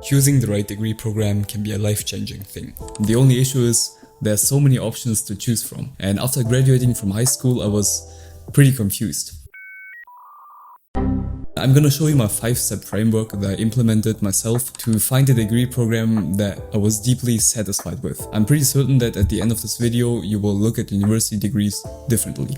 Choosing the right degree program can be a life-changing thing. The only issue is there's so many options to choose from, and after graduating from high school I was pretty confused. I'm gonna show you my 5-step framework that I implemented myself to find a degree program that I was deeply satisfied with. I'm pretty certain that at the end of this video you will look at university degrees differently.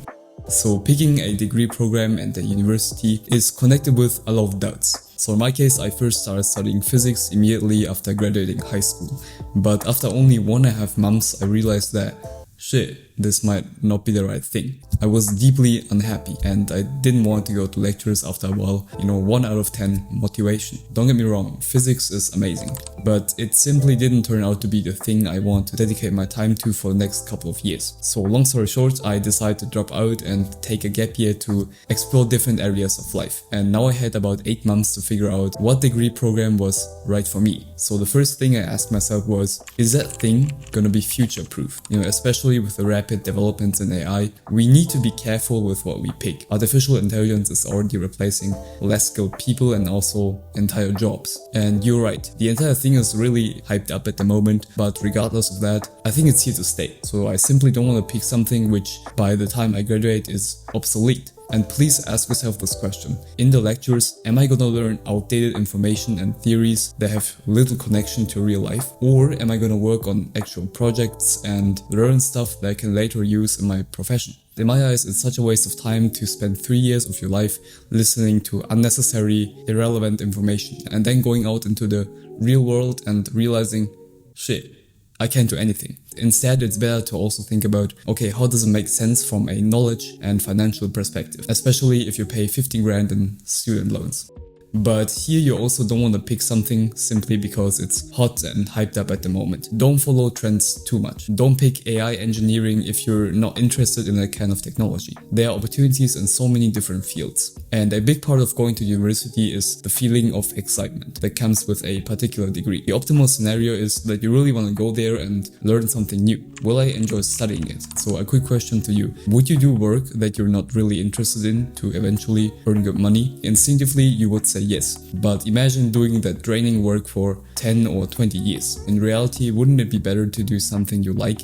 So picking a degree program and a university is connected with a lot of doubts. So in my case, I first started studying physics immediately after graduating high school. But after only 1.5 months, I realized that shit, this might not be the right thing. I was deeply unhappy and I didn't want to go to lectures after a while, 1 out of 10 motivation. Don't get me wrong, physics is amazing, but it simply didn't turn out to be the thing I want to dedicate my time to for the next couple of years. So long story short, I decided to drop out and take a gap year to explore different areas of life. And now I had about 8 months to figure out what degree program was right for me. So the first thing I asked myself was, is that thing gonna be future-proof? Especially with the rapid developments in AI, we need to be careful with what we pick. Artificial intelligence is already replacing less skilled people and also entire jobs. And you're right, the entire thing is really hyped up at the moment, but regardless of that, I think it's here to stay. So I simply don't want to pick something which by the time I graduate is obsolete. And please ask yourself this question. In the lectures, am I gonna learn outdated information and theories that have little connection to real life? Or am I gonna work on actual projects and learn stuff that I can later use in my profession? In my eyes, it's such a waste of time to spend 3 years of your life listening to unnecessary, irrelevant information and then going out into the real world and realizing, shit, I can't do anything. Instead, it's better to also think about, okay, how does it make sense from a knowledge and financial perspective, especially if you pay 50 grand in student loans. But here you also don't want to pick something simply because it's hot and hyped up at the moment. Don't follow trends too much. Don't pick AI engineering if you're not interested in that kind of technology. There are opportunities in so many different fields. And a big part of going to university is the feeling of excitement that comes with a particular degree. The optimal scenario is that you really want to go there and learn something new. Will I enjoy studying it? So a quick question to you. Would you do work that you're not really interested in to eventually earn good money? Instinctively, you would say yes, but imagine doing that draining work for 10 or 20 years. In reality, wouldn't it be better to do something you like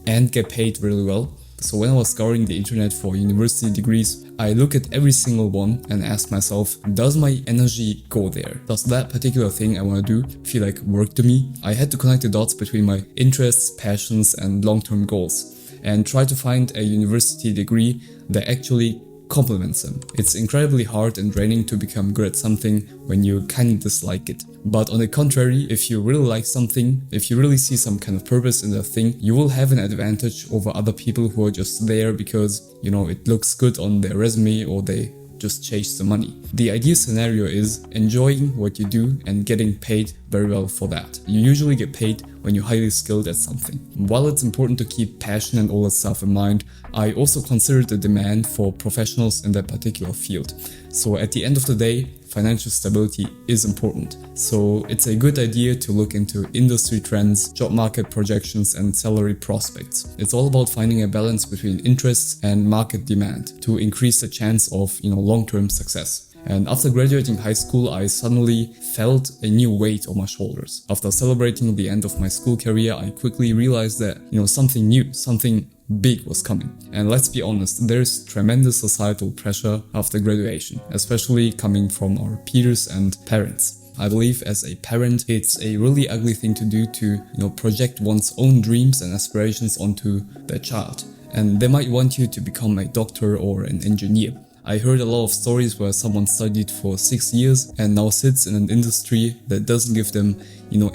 and get paid really well? So when I was scouring the internet for university degrees, I look at every single one and ask myself, does my energy go there? Does that particular thing I want to do feel like work to me? I had to connect the dots between my interests, passions and long-term goals and try to find a university degree that actually complements them. It's incredibly hard and draining to become good at something when you kind of dislike it. But on the contrary, if you really like something, if you really see some kind of purpose in that thing, you will have an advantage over other people who are just there because, it looks good on their resume or they just chase the money. The ideal scenario is enjoying what you do and getting paid very well for that. You usually get paid when you're highly skilled at something. While it's important to keep passion and all that stuff in mind, I also consider the demand for professionals in that particular field. So at the end of the day, financial stability is important. So it's a good idea to look into industry trends, job market projections and salary prospects. It's all about finding a balance between interests and market demand to increase the chance of, long-term success. And after graduating high school, I suddenly felt a new weight on my shoulders. After celebrating the end of my school career, I quickly realized that, something new, something big was coming. And let's be honest, there's tremendous societal pressure after graduation, especially coming from our peers and parents. I believe as a parent, it's a really ugly thing to do to, project one's own dreams and aspirations onto their child. And they might want you to become a doctor or an engineer. I heard a lot of stories where someone studied for 6 years and now sits in an industry that doesn't give them,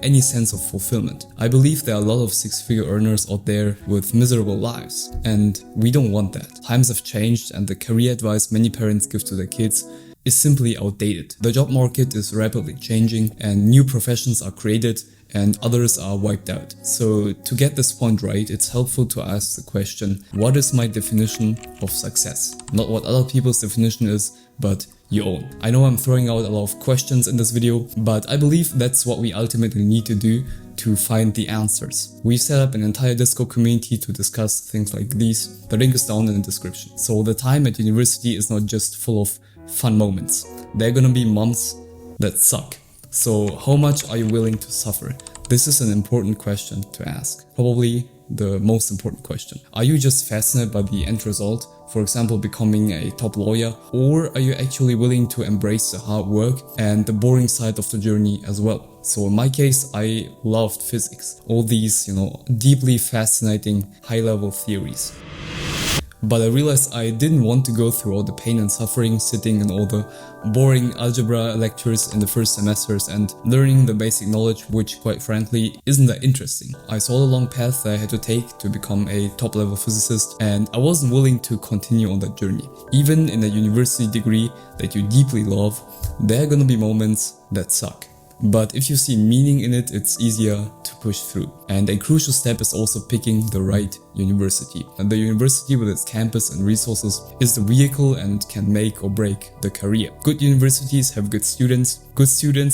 any sense of fulfillment. I believe there are a lot of 6-figure earners out there with miserable lives, and we don't want that. Times have changed and the career advice many parents give to their kids is simply outdated. The job market is rapidly changing and new professions are created and others are wiped out. So to get this point right, it's helpful to ask the question, what is my definition of success? Not what other people's definition is, but your own. I know I'm throwing out a lot of questions in this video, but I believe that's what we ultimately need to do to find the answers. We've set up an entire Discord community to discuss things like these. The link is down in the description. So the time at university is not just full of fun moments. There are gonna be months that suck. So how much are you willing to suffer? This is an important question to ask. Probably the most important question. Are you just fascinated by the end result? For example, becoming a top lawyer, or are you actually willing to embrace the hard work and the boring side of the journey as well? So in my case, I loved physics, all these, deeply fascinating high-level theories. But I realized I didn't want to go through all the pain and suffering sitting in all the boring algebra lectures in the first semesters and learning the basic knowledge, which quite frankly isn't that interesting. I saw the long path that I had to take to become a top-level physicist, and I wasn't willing to continue on that journey. Even in a university degree that you deeply love, there are gonna be moments that suck. But if you see meaning in it, it's easier to push through. And a crucial step is also picking the right university. And the university with its campus and resources is the vehicle and can make or break the career. Good universities have good students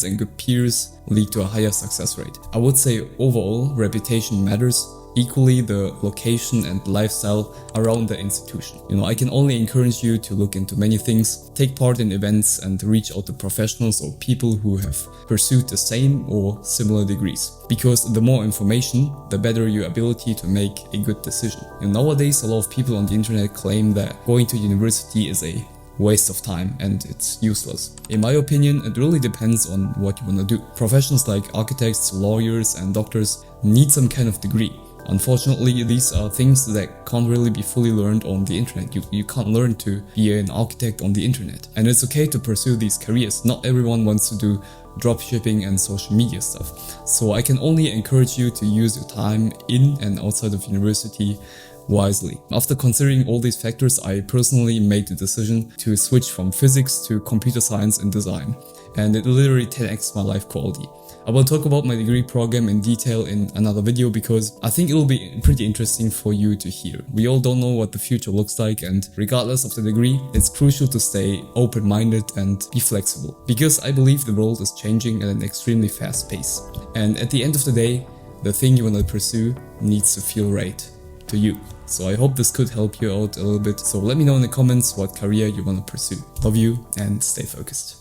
and good peers lead to a higher success rate. I would say overall, reputation matters. Equally, the location and lifestyle around the institution. I can only encourage you to look into many things, take part in events, and reach out to professionals or people who have pursued the same or similar degrees. Because the more information, the better your ability to make a good decision. Nowadays, a lot of people on the internet claim that going to university is a waste of time and it's useless. In my opinion, it really depends on what you want to do. Professions like architects, lawyers, and doctors need some kind of degree. Unfortunately, these are things that can't really be fully learned on the internet. You can't learn to be an architect on the internet. And it's okay to pursue these careers. Not everyone wants to do dropshipping and social media stuff. So I can only encourage you to use your time in and outside of university wisely. After considering all these factors, I personally made the decision to switch from physics to computer science and design. And it literally 10x my life quality. I will talk about my degree program in detail in another video because I think it will be pretty interesting for you to hear. We all don't know what the future looks like, and regardless of the degree, it's crucial to stay open-minded and be flexible. Because I believe the world is changing at an extremely fast pace. And at the end of the day, the thing you want to pursue needs to feel right to you. So I hope this could help you out a little bit. So let me know in the comments what career you want to pursue. Love you and stay focused.